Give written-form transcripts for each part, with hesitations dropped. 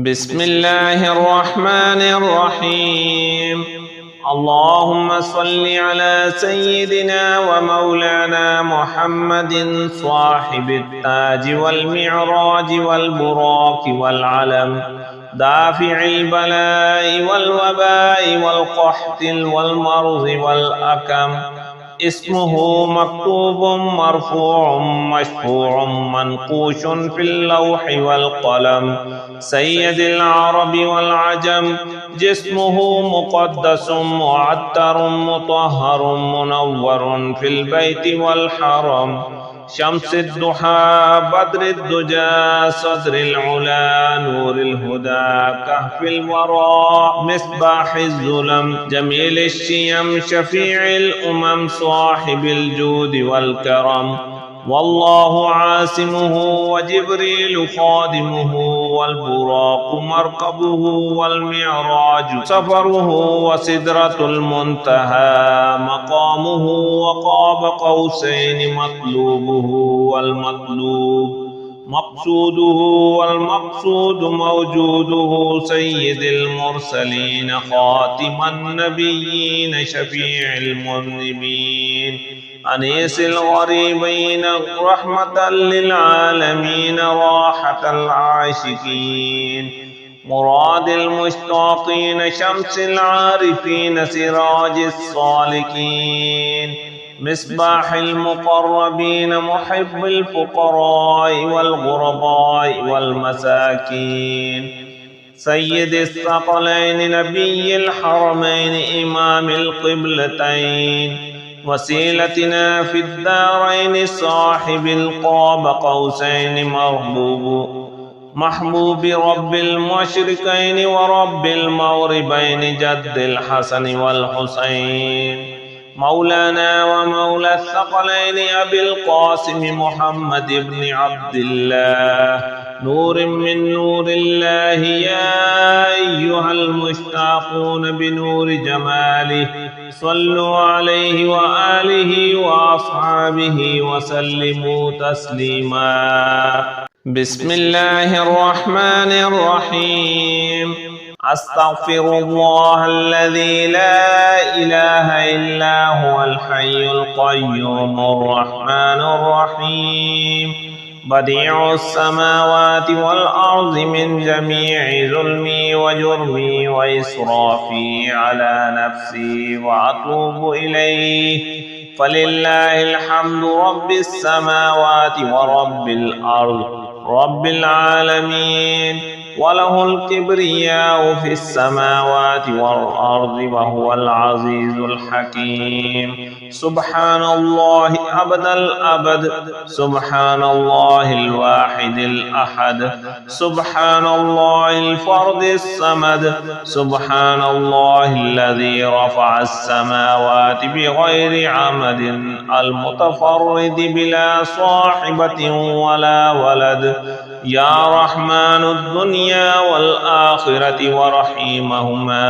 بسم الله الرحمن الرحيم. اللهم صل على سيدنا ومولانا محمد صاحب التاج والمعراج والبراق والعلم، دافع البلاء والوباء والقحط والمرض والأكم. اسمه مكتوب مرفوع مشفوع منقوش في اللوح والقلم، سيد العرب والعجم. جسمه مقدس معطر مطهر منور في البيت والحرم، شمس الضحى بدر الدجى صدر العلا نور الهدى كهف الورى مصباح الظلم، جميل الشيم شفيع الأمم صاحب الجود والكرم. والله عاصمه وجبريل خادمه والبراق مركبه والمعراج سفره وسدرة المنتهى مقامه، وقاب قوسين مطلوبه والمطلوب مقصوده والمقصود موجوده، سيد المرسلين خاتم النبيين شفيع المذنبين، أنيس الغريبين رحمة للعالمين راحة العاشقين، مراد المشتاقين شمس العارفين سراج الصالكين، مصباح المقربين محب الفقراء والغرباء والمساكين، سيد الثقلين نبي الحرمين إمام القبلتين، وسيلتنا في الدارين صاحب القاب قوسين محبوب رب المشرقين ورب المغربين جد الحسن والحسين، مولانا ومولى الثقلين أبي القاسم محمد بن عبد الله، نور من نور الله يا أيها المشتاقون بنور جماله، صلوا عليه وآله وأصحابه وسلموا تسليما. بسم الله الرحمن الرحيم. أستغفر الله الذي لا إله إلا هو الحي القيوم الرحمن الرحيم، بديع السماوات والأرض من جميع ظلمي وجرمي وإسرافي على نفسي وأتوب إليه، فلله الحمد رب السماوات ورب الأرض رب العالمين، وله الكبرياء في السماوات والأرض وهو العزيز الحكيم. سبحان الله أبد الأبد، سبحان الله الواحد الأحد، سبحان الله الفرد الصمد، سبحان الله الذي رفع السماوات بغير عمد المتفرد بلا صاحبة ولا ولد، يا رحمن الدنيا والآخرة ورحيمهما،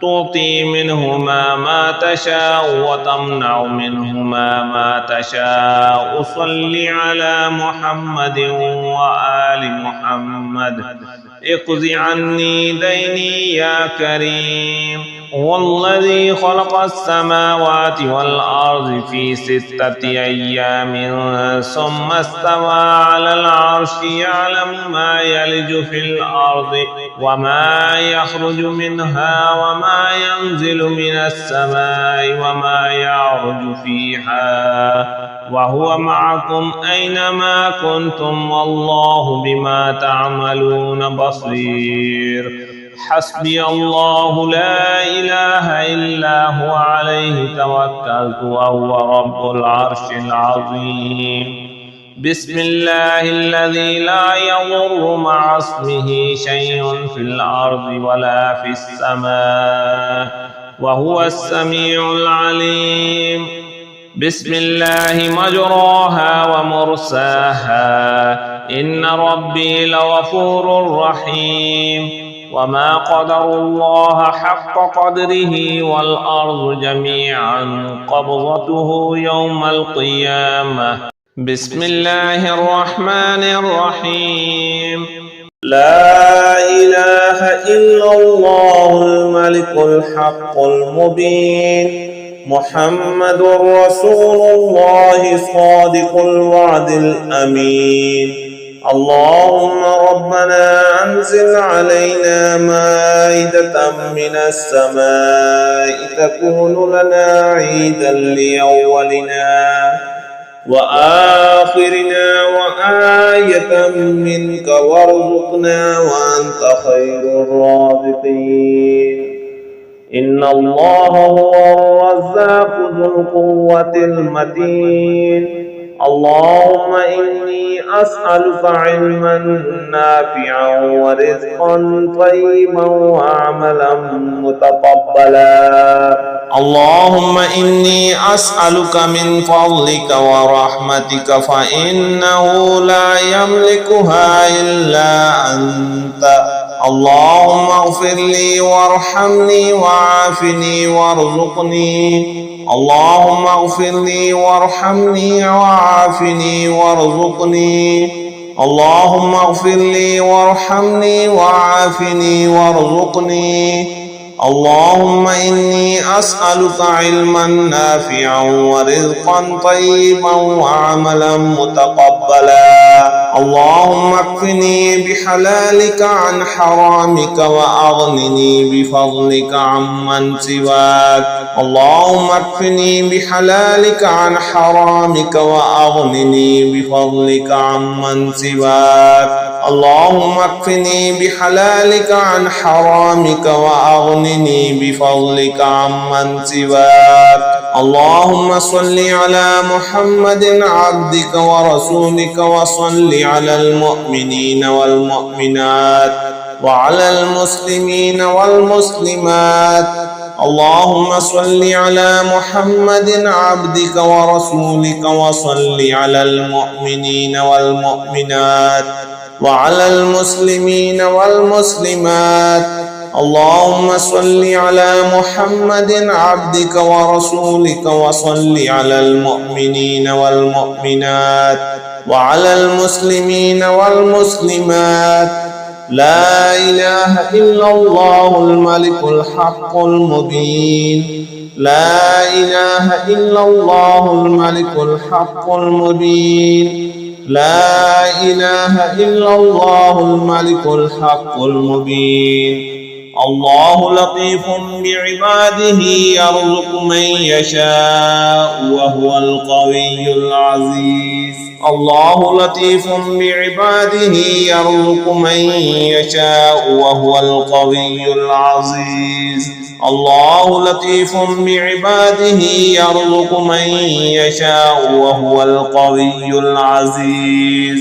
تعطي منهما ما تشاء وتمنع منهما ما تشاء. صل على محمد وآل محمد، اقض عني ديني يا كريم. هو الذي خلق السماوات والأرض في 6 أيام ثم استوى على العرش، يعلم ما يلج في الأرض وما يخرج منها وما ينزل من السماء وما يعرج فيها، وهو معكم أينما كنتم والله بما تعملون بصير. حسبي الله لا إله إلا هو عليه توكلت وهو رب العرش العظيم. بسم الله الذي لا يضر مع اسمه شيء في الأرض ولا في السماء وهو السميع العليم. بسم الله مجراها ومرساها، إن ربي لغفور رحيم. وما قدر الله حق قدره والأرض جميعا قبضته يوم القيامة. بسم الله الرحمن الرحيم. لا الحق المبين محمد رسول الله صادق الوعد الأمين. اللهم ربنا أنزل علينا مائدة من السماء تكون لنا عيدا لأولنا وآخرنا وآية منك وارزقنا وأنت خير الرازقين. إن الله هو الرزاق ذو القوة المتين. اللهم إني أسألك علما نافعا ورزقا طيبا وعملا متقبلا. اللهم إني أسألك من فضلك ورحمتك فإنه لا يملكها إلا أنت. اللهم اغفر لي وارحمني وعافني وارزقني. اللهم اغفر لي وارحمني وعافني وارزقني. اللهم اغفر لي وارحمني وعافني وارزقني. اللهم إني أسألك علما نافعا ورزقا طيبا وعملا متقبلا. اللهم اكفني بحلالك عن حرامك وأغنني بفضلك عمن سواك. اللهم اكفني بحلالك عن حرامك وأغنني بفضلك عمن سواك. اللهم اكفني بحلالك عن حرامك وأغنني بفضلك عمن سواك. اللهم صل على محمد عبدك ورسولك وصل على المؤمنين والمؤمنات وعلى المسلمين والمسلمات. اللهم صل على محمد عبدك ورسولك وصل على المؤمنين والمؤمنات وعلى المسلمين والمسلمات. اللهم صل على محمد عبدك ورسولك وصل على المؤمنين والمؤمنات وعلى المسلمين والمسلمات. لا إله إلا الله الملك الحق المبين. لا إله إلا الله الملك الحق المبين. لا إله إلا الله الملك الحق المبين. الله لطيف بعباده يرزق من يشاء وهو القوي العزيز. الله لطيف بعباده يرزق من يشاء وهو القوي العزيز. الله لطيف بعباده يرزق من يشاء وهو القوي العزيز.